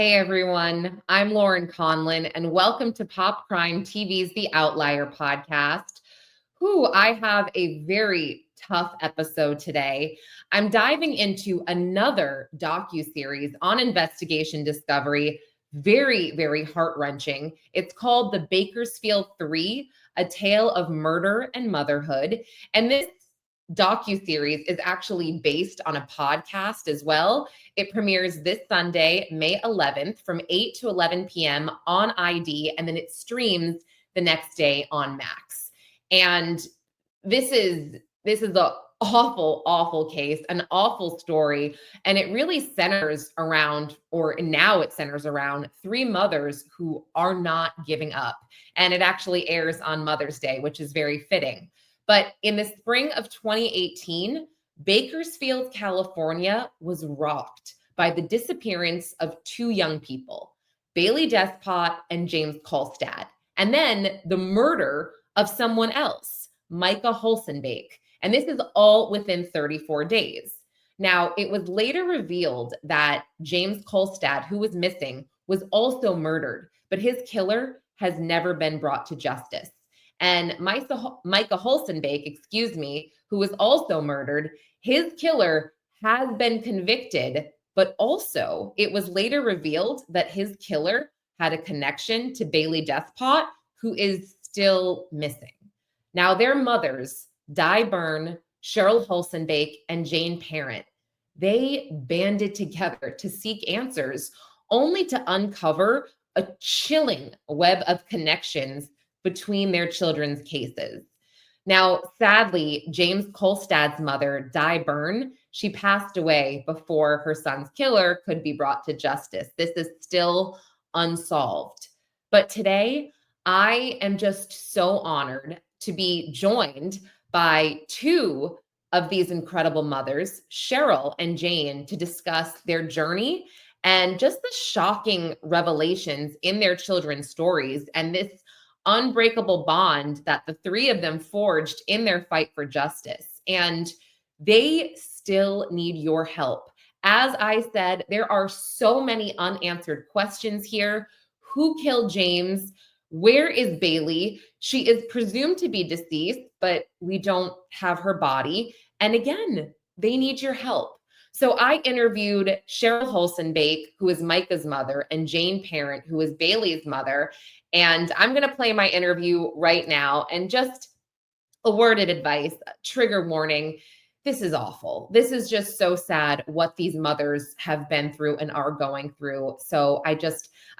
Hey everyone, I'm Lauren Conlin, and welcome to Pop Crime TV's The Outlier podcast. I have a very tough episode today. I'm diving into another docuseries on investigation discovery, very, very heart-wrenching. It's called The Bakersfield 3, A Tale of Murder and Motherhood. And this docuseries is actually based on a podcast as well. It premieres this Sunday, May 11th from 8 to 11 p.m. on ID, and then it streams the next day on Max. And this is a awful case, an awful story, and it really centers around, or now it centers around, three mothers who are not giving up. And it actually airs on Mother's Day, which is very fitting. But in the spring of 2018, Bakersfield, California was rocked by the disappearance of two young people, Bailey Despot and James Kolstad, and then the murder of someone else, Micah Holsonbake. And this is all within 34 days. Now, it was later revealed that James Kolstad, who was missing, was also murdered, but his killer has never been brought to justice. And Micah Holsonbake, who was also murdered, his killer has been convicted, but also it was later revealed that his killer had a connection to Bailey Despot, who is still missing. Now, their mothers, Di Byrne, Cheryl Holsonbake, and Jane Parrent, they banded together to seek answers, only to uncover a chilling web of connections between their children's cases. Now, sadly, James Kolstad's mother, Di Byrne, she passed away before her son's killer could be brought to justice. This is still unsolved. But today, I am just so honored to be joined by two of these incredible mothers, Cheryl and Jane, to discuss their journey and just the shocking revelations in their children's stories and this unbreakable bond that the three of them forged in their fight for justice. And they still need your help. As I said, there are so many unanswered questions here. Who killed James? Where is Bailey? She is presumed to be deceased, but we don't have her body. And again, they need your help. So I interviewed Cheryl Holsonbake, who is Micah's mother, and Jane Parrent, who is Bailey's mother. And I'm going to play my interview right now. And just a word of advice, trigger warning. This is awful. This is just so sad what these mothers have been through and are going through. So I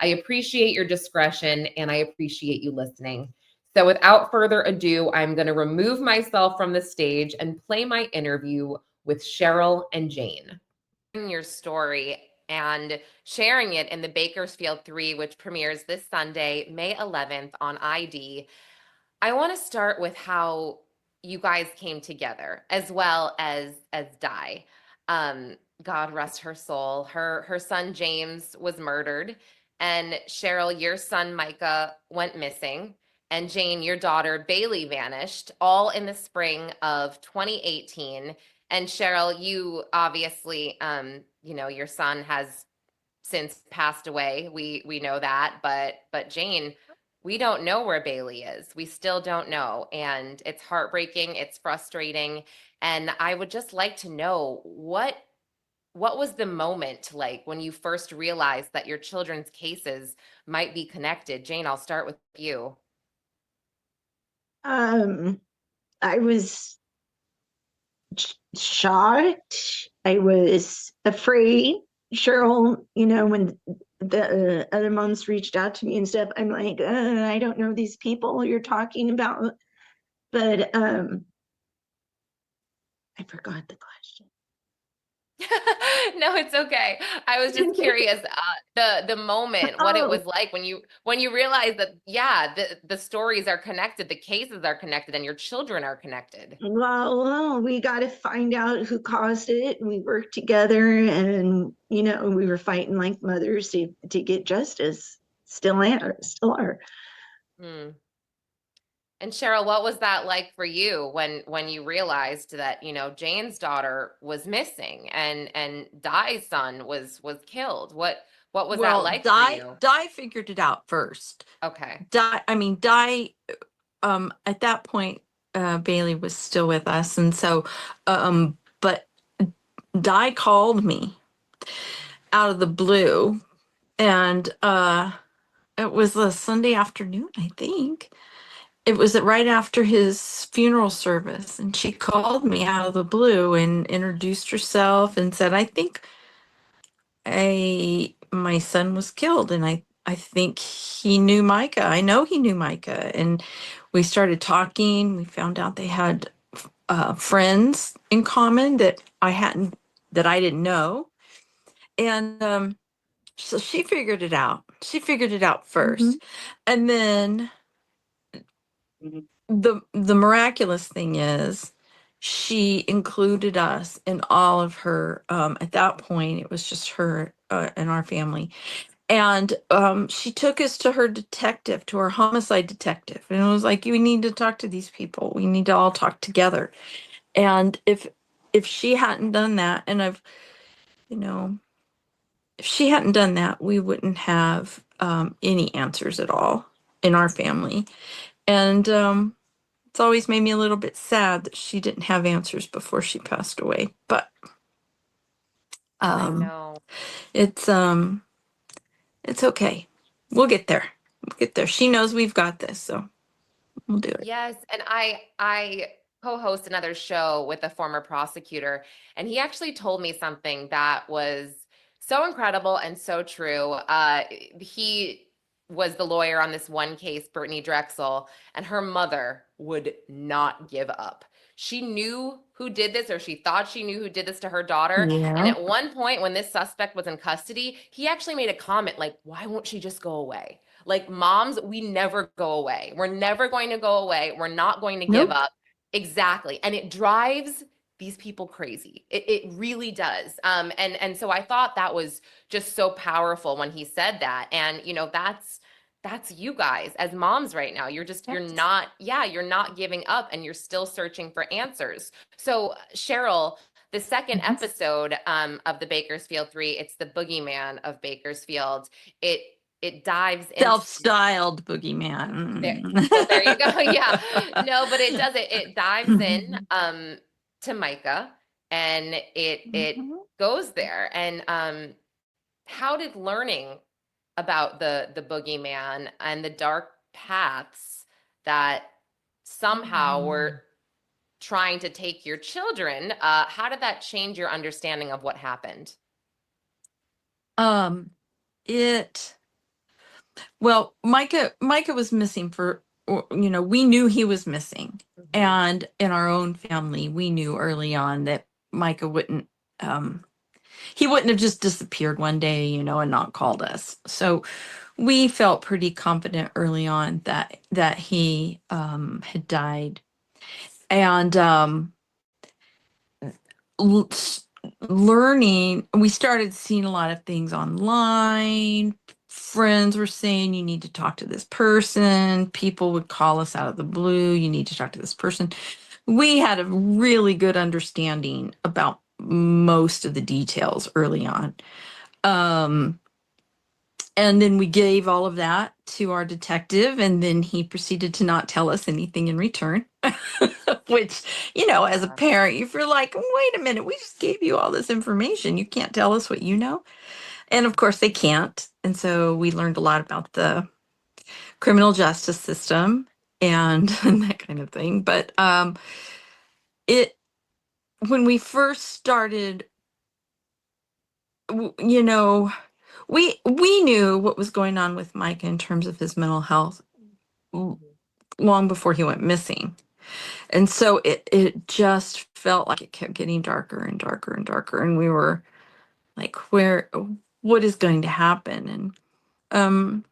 appreciate your discretion and I appreciate you listening. So without further ado, I'm going to remove myself from the stage and play my interview with Cheryl and Jane. Your story and sharing it in the Bakersfield 3, which premieres this Sunday, May 11th on ID. I want to start with how you guys came together, as well as Di. God rest her soul. Her son James was murdered, and Cheryl, your son Micah went missing, and Jane, your daughter Bailey, vanished, all in the spring of 2018. And Cheryl, you obviously, your son has since passed away. We know that, but Jane, we don't know where Bailey is. We still don't know. And it's heartbreaking. It's frustrating. And I would just like to know what was the moment like when you first realized that your children's cases might be connected? Jane, I'll start with you. I was shocked. I was afraid. Cheryl, when the other moms reached out to me and stuff, I'm like, I don't know these people you're talking about. But I forgot the question. No, it's okay. I was just curious, the moment, what it was like when you realized that, yeah, the stories are connected, the cases are connected, and your children are connected. Well, we got to find out who caused it. We worked together, and we were fighting like mothers to get justice. Still are. Hmm. And Cheryl, what was that like for you when you realized that, Jane's daughter was missing and Di's son was killed? What What was that Well, like for you? Di figured it out first. Okay. Di, at that point, Bailey was still with us, and so, but Di called me out of the blue, and it was a Sunday afternoon, I think. It was right after his funeral service, and she called me out of the blue and introduced herself and said, "I think my son was killed, and I think he knew Micah. I know he knew Micah." And we started talking. We found out they had friends in common that I didn't know, and so she figured it out. She figured it out Mhm. first, and then the miraculous thing is she included us in all of her at that point it was just her and our family, and she took us to her detective, to her homicide detective, and it was like, "You need to talk to these people. We need to all talk together." And if she hadn't done that, and you know if she hadn't done that, we wouldn't have any answers at all in our family. And it's always made me a little bit sad that she didn't have answers before she passed away. But I um, know. it's um, it's okay. We'll get there. We'll get there. She knows we've got this, so we'll do it. Yes, and I co-host another show with a former prosecutor, and he actually told me something that was so incredible and so true. He was the lawyer on this one case, Brittany Drexel, and her mother would not give up. She knew who did this, or she thought she knew who did this to her daughter. And Yeah. at one point, when this suspect was in custody, he actually made a comment like, "Why won't she just go away?" Like moms, we never go away. We're never going to go away. We're not going to give Nope. up. Exactly. And it drives these people crazy. It really does. And so I thought that was just so powerful when he said that. And that's you guys as moms right now. You're Yes. not, yeah, you're not giving up and you're still searching for answers. So Cheryl, the second Mhm. episode of the Bakersfield 3, it's the boogeyman of Bakersfield. It it dives into Self-styled there. boogeyman. So there you go. Yeah. No, but it does it. It dives in Mhm. to Micah, and it Mhm. goes there. And how did learning about the boogeyman and the dark paths that somehow were trying to take your children, how did that change your understanding of what happened? Um, it Well, Micah was missing we knew he was missing. Mhm. And in our own family, we knew early on that Micah wouldn't um he wouldn't have just disappeared one day, and not called us. So we felt pretty confident early on that he had died. And l- s- learning, we started seeing a lot of things online. Friends were saying, "You need to talk to this person." People would call us out of the blue, "You need to talk to this person." We had a really good understanding about most of the details early on. Um, and then we gave all of that to our detective, and then he proceeded to not tell us anything in return. Which, as a Yeah. parent, you feel like, "Wait a minute, we just gave you all this information. You can't tell us what you know." And of course, they can't. And so we learned a lot about the criminal justice system and, and that kind of thing. But it when we first started, w- you know, we knew what was going on with Mike in terms of his mental health long before he went missing. And so it just felt like it kept getting darker and darker and darker. And we were like, what is going to happen? And um,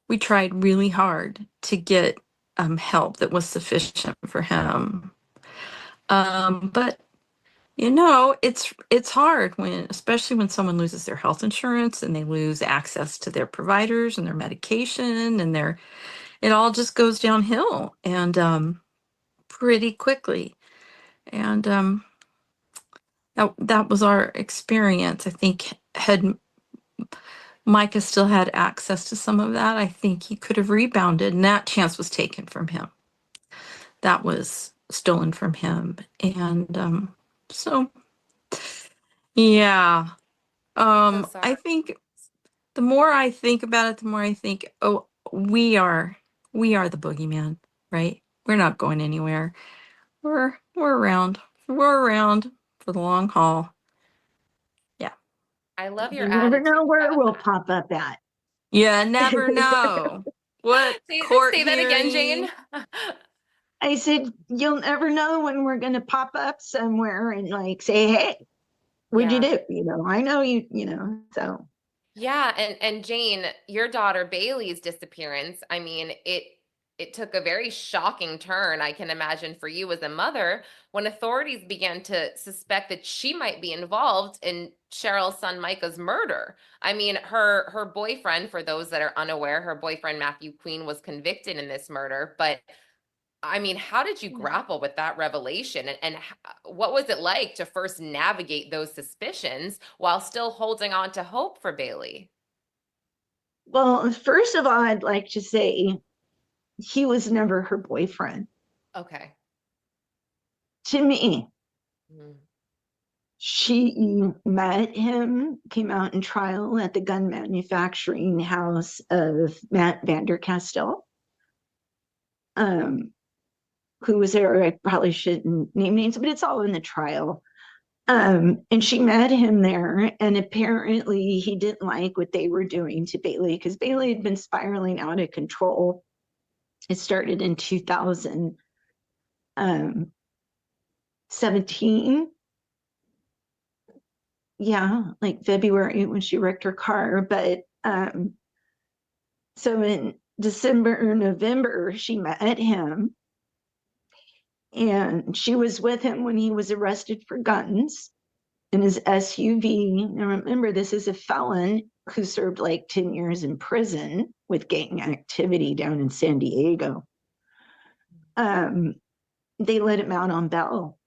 we tried really hard to get help that was sufficient for him. But it's hard especially when someone loses their health insurance and they lose access to their providers and their medication, and it all just goes downhill, and pretty quickly. And that was our experience. I think had Micah still had access to some of that, I think he could have rebounded, and that chance was taken from him. That was stolen from him. And so, yeah. So sorry. I think the more I think about it, the more I think, oh, we are the boogeyman, right? We're not going anywhere. We're around. We're around for the long haul. Yeah. I love your You never attitude know where about we'll that. pop up at. Yeah, never know. What court Say that again, hearing? Jane. I said, you'll never know when we're going to pop up somewhere and like say, hey, what'd you Yeah. do? You know, I know you know, so. Yeah, and Jane, your daughter Bailey's disappearance, I mean, it took a very shocking turn, I can imagine, for you as a mother, when authorities began to suspect that she might be involved in Cheryl's son Micah's murder. I mean, her boyfriend, for those that are unaware, her boyfriend Matthew Queen was convicted in this murder, but I mean, how did you grapple with that revelation? And what was it like to first navigate those suspicions while still holding on to hope for Bailey? Well, first of all, I'd like to say he was never her boyfriend. Okay. To me, Mm. she met him, came out in trial at the gun manufacturing house of Matt Vandercastel, who was there. I probably shouldn't name names, but it's all in the trial. And she met him there, and apparently he didn't like what they were doing to Bailey because Bailey had been spiraling out of control. It started in 2017. Yeah, like February when she wrecked her car. But so in December or November, she met him, and she was with him when he was arrested for guns in his SUV. Now remember, this is a felon who served like 10 years in prison with gang activity down in San Diego. They let him out on bail.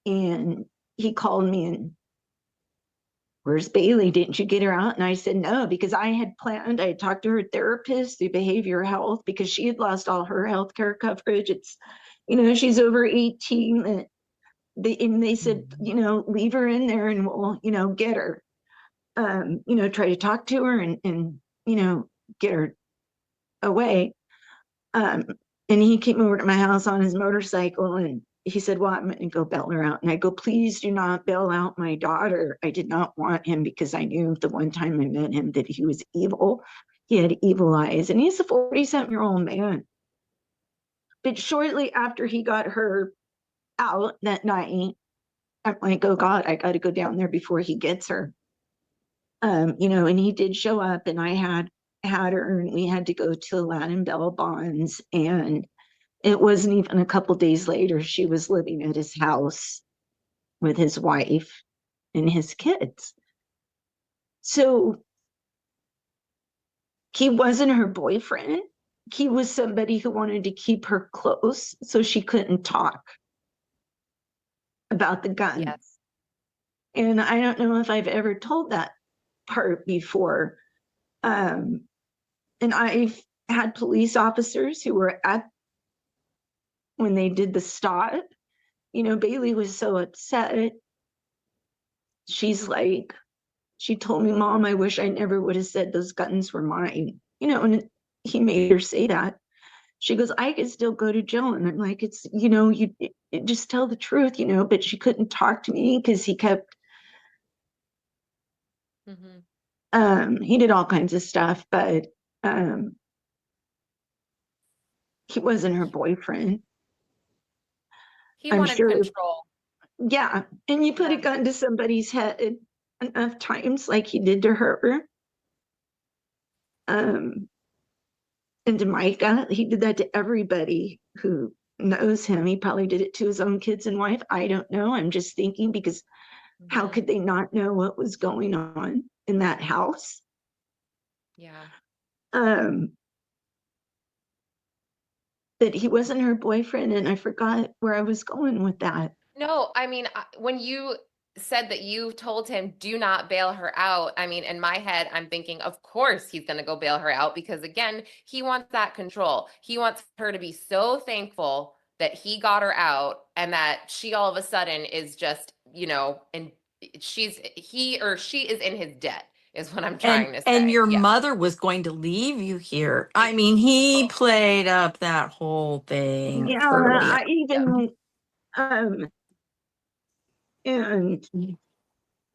And he called me and, where's Bailey? Didn't you get her out? And I said, no, because I had planned, I had talked to her therapist through behavioral health because she had lost all her health care coverage. It's, you know, she's over 18. And they said, you know, leave her in there and we'll, you know, get her. You know, try to talk to her and you know, get her away. Um, and he came over to my house on his motorcycle and he said, well, I'm going to go bail her out. And I go, please do not bail out my daughter. I did not want him because I knew the one time I met him that he was evil. He had evil eyes and he's a 47-year-old man. But shortly after he got her out that night, I'm like, oh God, I got to go down there before he gets her. You know, and he did show up and I had her and we had to go to Aladdin Bell Bonds. And it wasn't even a couple days later, she was living at his house with his wife and his kids. So he wasn't her boyfriend. He was somebody who wanted to keep her close so she couldn't talk about the guns. Yes. And I don't know if I've ever told that part before. And I've had police officers who were at when they did the stop. You know, Bailey was so upset. She's like, she told me, Mom, I wish I never would have said those guns were mine. You know, and he made her say that. She goes, I could still go to jail. And I'm like, it's, you know, just tell the truth, you know, but she couldn't talk to me because he kept, he did all kinds of stuff, but he wasn't her boyfriend. He I'm wanted sure. control. Yeah. And you put a gun to somebody's head enough times like he did to her. And to Micah, he did that to everybody who knows him. He probably did it to his own kids and wife. I don't know. I'm just thinking because how could they not know what was going on in that house? Yeah. That he wasn't her boyfriend, and I forgot where I was going with that. No, I mean, when you said that you told him, do not bail her out. I mean, in my head, I'm thinking, of course he's going to go bail her out because, again, he wants that control. He wants her to be so thankful that he got her out and that she all of a sudden is just, and he or she is in his debt, is what I'm trying to And say. your Yeah. mother was going to leave you here. I mean, he played up that whole thing Yeah, for you. I even and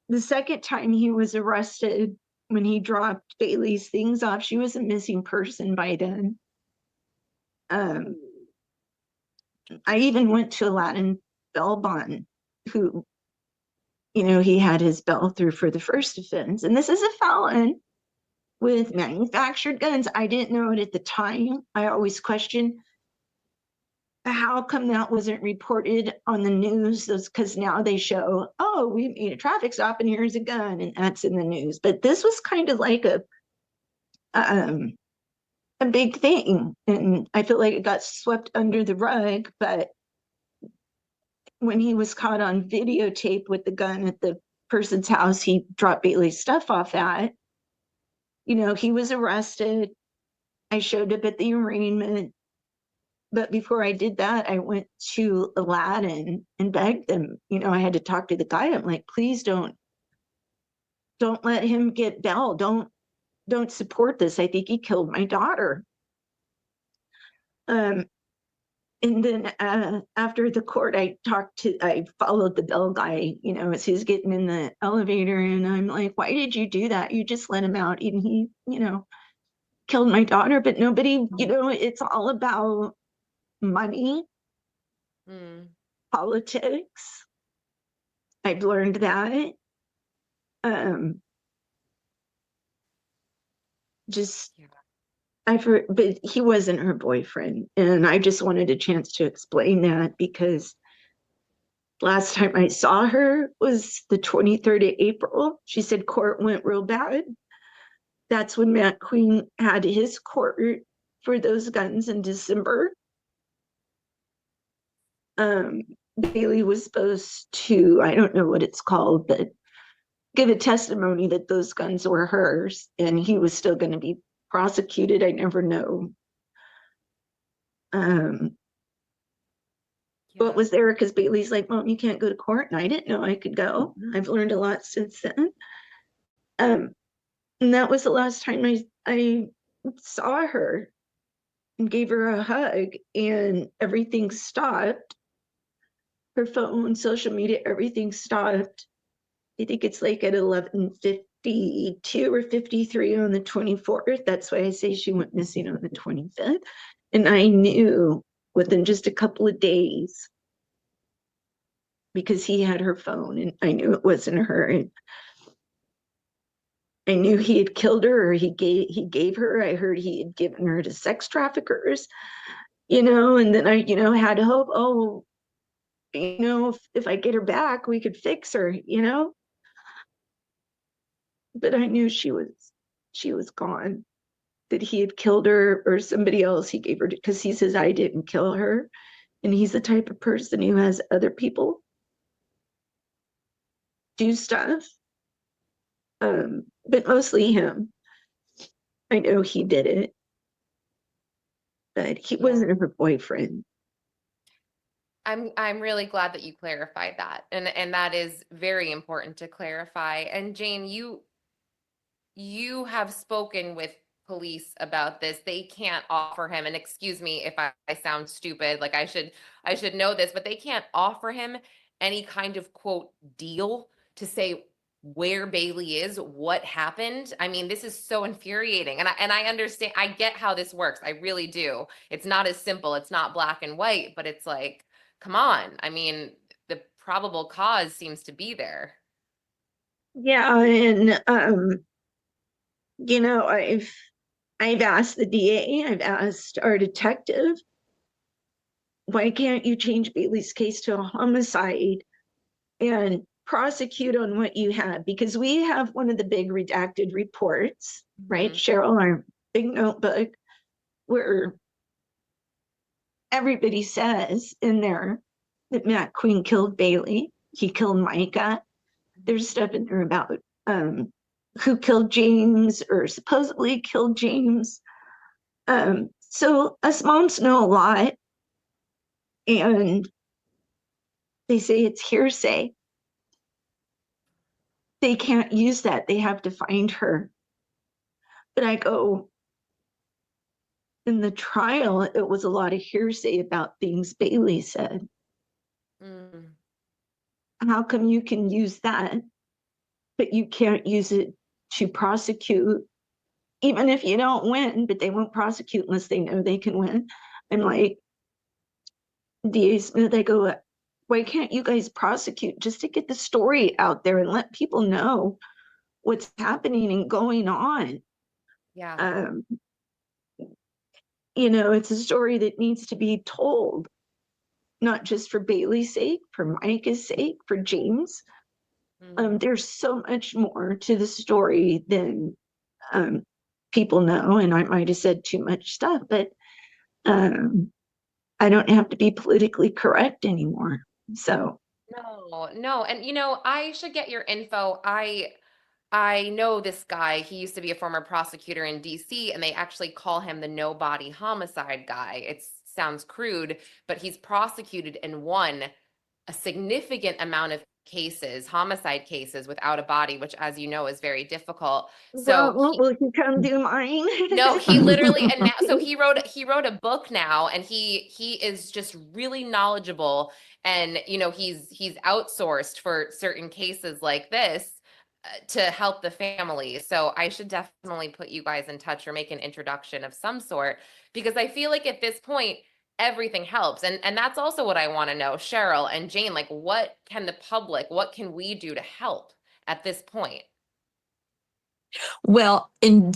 the second time he was arrested, when he dropped Bailey's things off, she was a missing person by then. I even went to Aladdin Belbon, who, he had his bail through for the first offense. And this is a felon with manufactured guns. I didn't know it at the time. I always questioned, how come that wasn't reported on the news? Because now they show, oh, we made a traffic stop and here's a gun, and that's in the news. But this was kind of like a big thing, and I feel like it got swept under the rug. But when he was caught on videotape with the gun at the person's house he dropped Bailey's stuff off at, he was arrested. I showed up at the arraignment. But before I did that, I went to Aladdin and begged them. I had to talk to the guy. I'm like, please don't let him get bail. Don't support this. I think he killed my daughter. And then after the court, I followed the bell guy, as he's getting in the elevator, and I'm like, why did you do that? You just let him out, and he, killed my daughter. But nobody, it's all about money, politics. I've learned that. But he wasn't her boyfriend, and I just wanted a chance to explain that, because last time I saw her was the 23rd of April. She said court went real bad. That's when Matt Queen had his court for those guns in December. Bailey was supposed to, I don't know what it's called, but give a testimony that those guns were hers, and he was still going to be prosecuted. I never know what was there, because Bailey's like, Mom, you can't go to court, and I didn't know I could go. I've learned a lot since then. And that was the last time I saw her and gave her a hug, and everything stopped. Her phone, social media, everything stopped. I think it's like at 11:52 or 53 on the 24th. That's why I say she went missing on the 25th. And I knew within just a couple of days, because he had her phone, and I knew it wasn't her. And I knew he had killed her, or he gave her. I heard he had given her to sex traffickers, and then I, had hope, if I get her back, we could fix her, But I knew she was gone, that he had killed her, or somebody else he gave her to, because he says I didn't kill her. And he's the type of person who has other people do stuff. But mostly him. I know he did it, but he wasn't her boyfriend. I'm really glad that you clarified that. And that is very important to clarify. And Jane, you have spoken with police about this. They can't offer him, and excuse me if I sound stupid, like I should know this, but they can't offer him any kind of quote deal to say where Bailey is, what happened. I mean, this is so infuriating. And I understand, I get how this works. I really do. It's not as simple. It's not black and white, but it's like, come on. I mean, the probable cause seems to be there. Yeah, and I've asked the DA, I've asked our detective, why can't you change Bailey's case to a homicide and prosecute on what you have? Because we have one of the big redacted reports, right, Cheryl, our big notebook, where everybody says in there that Matt Queen killed Bailey, he killed Micah, there's stuff in there about who killed James or supposedly killed James. So us moms know a lot, and they say it's hearsay. They can't use that. They have to find her. But I go, in the trial, it was a lot of hearsay about things Bailey said. Mm. How come you can use that, but you can't use it to prosecute, even if you don't win, but they won't prosecute unless they know they can win? I'm like, DA Smith, I go, why can't you guys prosecute just to get the story out there and let people know what's happening and going on? Yeah. It's a story that needs to be told, not just for Bailey's sake, for Micah's sake, for James. There's so much more to the story than people know, and I might have said too much stuff, but I don't have to be politically correct anymore. So No. And I should get your info. I know this guy. He used to be a former prosecutor in DC, and they actually call him the no body homicide guy. It sounds crude, but he's prosecuted and won a significant amount of cases, homicide cases without a body, which, as you know, is very difficult. So will you come do mine? no, he literally, and now, so he wrote a book now, and he is just really knowledgeable, and he's outsourced for certain cases like this to help the family. So I should definitely put you guys in touch or make an introduction of some sort, because I feel like at this point everything helps, and that's also what I want to know, Cheryl and Jane, like what can we do to help at this point? Well, in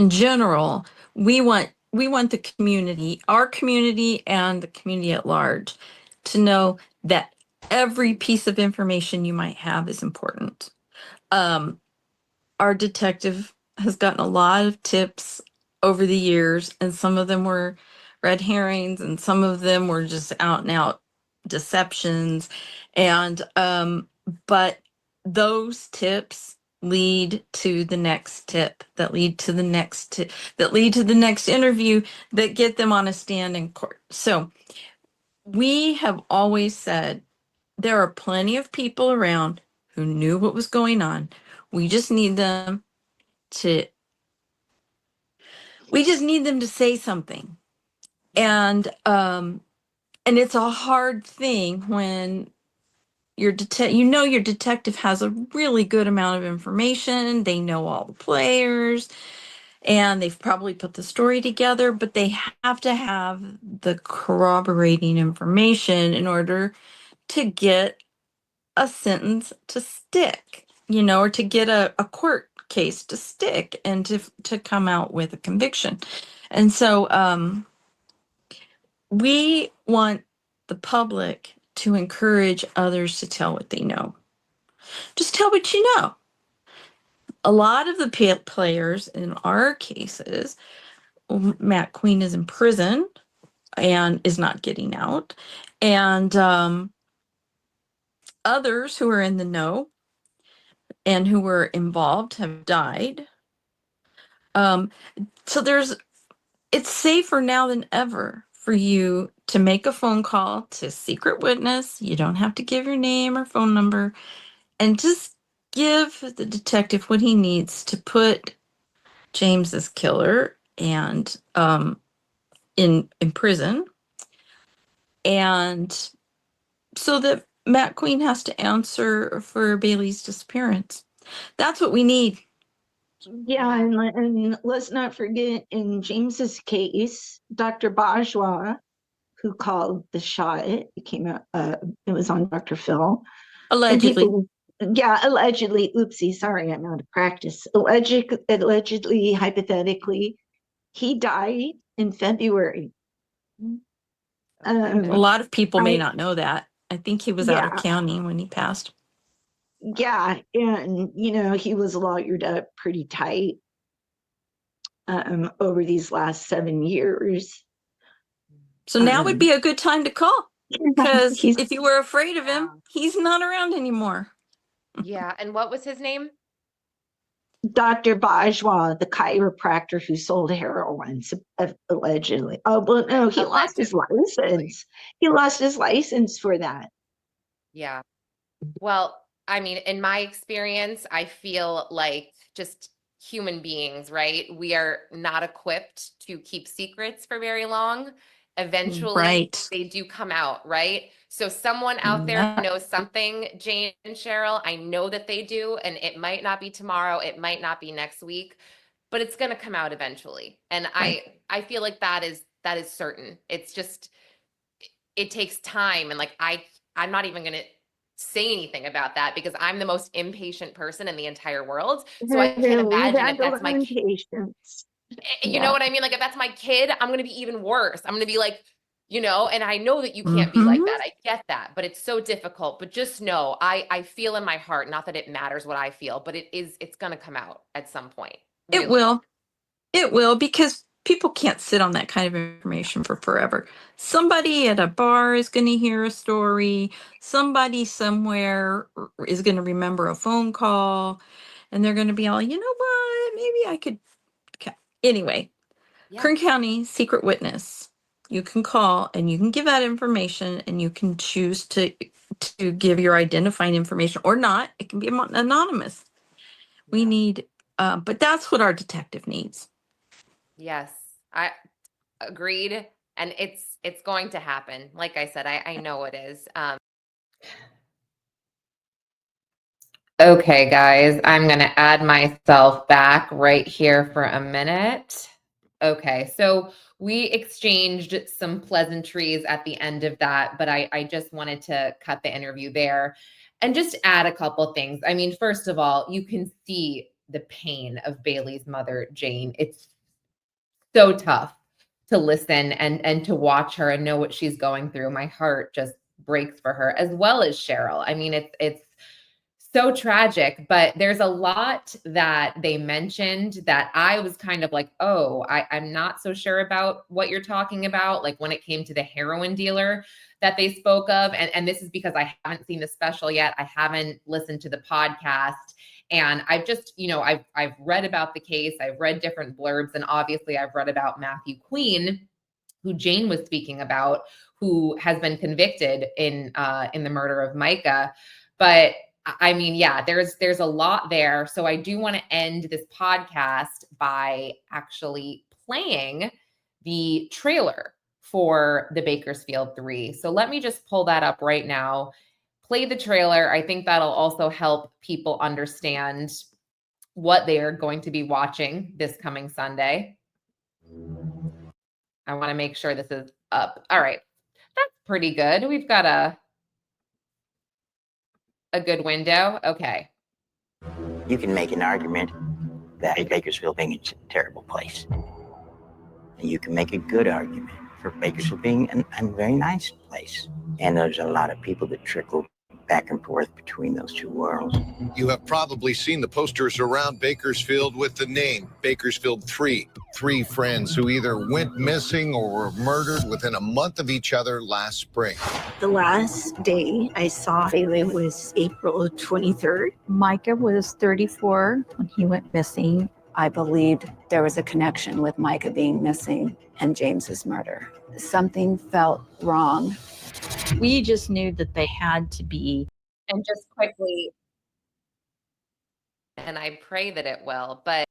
general, we want the community, our community and the community at large, to know that every piece of information you might have is important. Our detective has gotten a lot of tips over the years, and some of them were red herrings, and some of them were just out and out deceptions. And but those tips lead to the next tip, that lead to the next tip, that lead to the next interview, that get them on a stand in court. So we have always said there are plenty of people around who knew what was going on. We just need them to say something. And it's a hard thing when your detective has a really good amount of information. They know all the players, and they've probably put the story together, but they have to have the corroborating information in order to get a sentence to stick, or to get a court case to stick, and to come out with a conviction. And so we want the public to encourage others to tell what they know. Just tell what you know. A lot of the players in our cases, Matt Queen is in prison and is not getting out, and others who are in the know and who were involved have died. So it's safer now than ever for you to make a phone call to a secret witness. You don't have to give your name or phone number, and just give the detective what he needs to put James's killer and in prison, and so that Matt Queen has to answer for Bailey's disappearance. That's what we need. Yeah, and let's not forget, in James's case, Dr. Bajwa, who called the shot, it came out, it was on Dr. Phil. Allegedly. Allegedly. Oopsie, sorry, I'm out of practice. Allegedly, hypothetically, he died in February. A lot of people may not know that. I think he was out of county when he passed. Yeah, and he was lawyered up pretty tight over these last 7 years. So now would be a good time to call, because if you were afraid of him, he's not around anymore. Yeah. And what was his name? Dr. Bajwa, the chiropractor who sold heroin, allegedly. Oh, well, no, he lost his license. He lost his license for that. Yeah. Well, I mean, in my experience, I feel like just human beings, right? We are not equipped to keep secrets for very long. Eventually, Right. they do come out, right? So someone out there Yeah. knows something, Jane and Cheryl. I know that they do, and it might not be tomorrow, it might not be next week, but it's going to come out eventually. And Right. I feel like that is certain. It's just it takes time, and like I'm not even going to say anything about that because I'm the most impatient person in the entire world. So I can't We've imagine had if to that's my learn patience. you know Yeah. what I mean? Like if that's my kid, I'm going to be even worse. I'm going to be like, and I know that you can't be like Mm-hmm. that. I get that, but it's so difficult. But just know, I feel in my heart, not that it matters what I feel, but it's going to come out at some point. It Really. will. It will, because people can't sit on that kind of information for forever. Somebody at a bar is going to hear a story. Somebody somewhere is going to remember a phone call, and they're going to be all, you know what? Maybe I could. Anyway, Yeah. Kern County secret witness. You can call and you can give that information, and you can choose to give your identifying information or not. It can be anonymous. We Yeah. need, but that's what our detective needs. Yes. I agreed. And it's going to happen. Like I said, I know it is. Okay, guys, I'm going to add myself back right here for a minute. Okay, so we exchanged some pleasantries at the end of that, but I just wanted to cut the interview there and just add a couple things. I mean, first of all, you can see the pain of Bailey's mother, Jane. It's so tough to listen and to watch her and know what she's going through. My heart just breaks for her, as well as Cheryl. I mean, it's so tragic, but there's a lot that they mentioned that I was kind of like, oh, I'm not so sure about what you're talking about. Like when it came to the heroin dealer that they spoke of. And this is because I haven't seen the special yet. I haven't listened to the podcast. And I've just, I've read about the case. I've read different blurbs. And obviously I've read about Matthew Queen, who Jane was speaking about, who has been convicted in the murder of Micah. But I mean, yeah, there's a lot there. So I do want to end this podcast by actually playing the trailer for the Bakersfield 3. So let me just pull that up right now. Play the trailer. I think that'll also help people understand what they are going to be watching this coming Sunday. I want to make sure this is up. All right. That's pretty good. We've got a good window. Okay. You can make an argument that Bakersfield being a terrible place. And you can make a good argument for Bakersfield being a very nice place. And there's a lot of people that trickle back and forth between those two worlds. You have probably seen the posters around Bakersfield with the name Bakersfield 3. 3 friends who either went missing or were murdered within a month of each other last spring. The last day I saw Bailey was April 23rd. Micah was 34 when he went missing. I believed there was a connection with Micah being missing and James's murder. Something felt wrong. We just knew that they had to be. And just quickly, and I pray that it will, but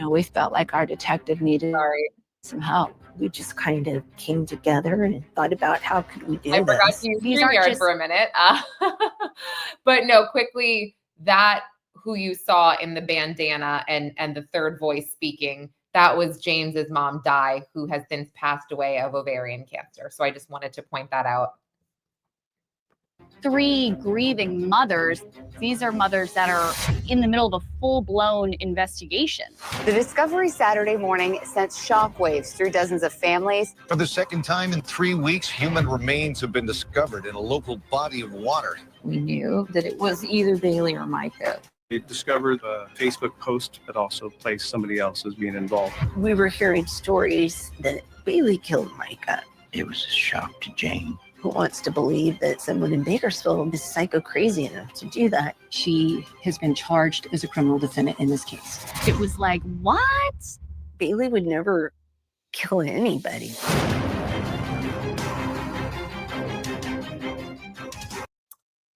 We felt like our detective needed some help. We just kind of came together and thought about how could we do I forgot this. to use These aren't StreamYard just- for a minute. But no, quickly, that who you saw in the bandana and the third voice speaking, that was James's mom, Di, who has since passed away of ovarian cancer. So I just wanted to point that out. 3 grieving mothers. These are mothers that are in the middle of a full-blown investigation. The discovery Saturday morning sent shockwaves through dozens of families. For the second time in 3 weeks, human remains have been discovered in a local body of water. We knew that it was either Bailey or Micah. We discovered a Facebook post that also placed somebody else as being involved. We were hearing stories that Bailey killed Micah. It was a shock to Jane. Who wants to believe that someone in Bakersfield is psycho crazy enough to do that? She has been charged as a criminal defendant in this case. It was like, what? Bailey would never kill anybody.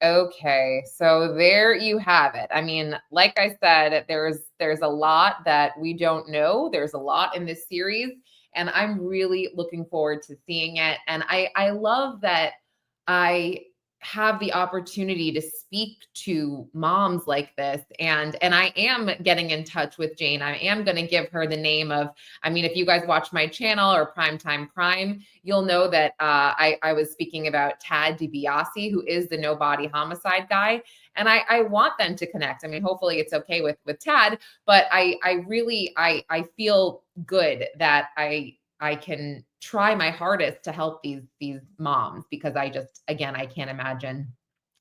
Okay, so there you have it. I mean, like I said, there's a lot that we don't know. There's a lot in this series, and I'm really looking forward to seeing it. And I love that I have the opportunity to speak to moms like this, and I am getting in touch with Jane. I am going to give her the name of, I mean, if you guys watch my channel or Primetime Crime, you'll know that I was speaking about Tad DiBiase, who is the no body homicide guy. And I want them to connect. I mean, hopefully it's okay with Tad, but I really feel good that I can try my hardest to help these moms, because I can't imagine.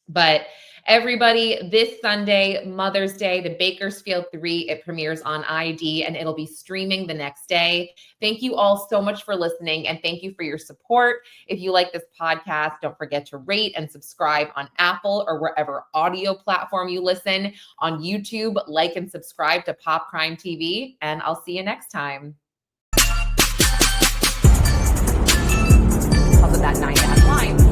But everybody, this Sunday, Mother's Day, the Bakersfield 3, it premieres on ID and it'll be streaming the next day. Thank you all so much for listening, and thank you for your support. If you like this podcast, don't forget to rate and subscribe on Apple or wherever audio platform you listen. On YouTube, like and subscribe to Pop Crime TV, and I'll see you next time. Because of that 9-line.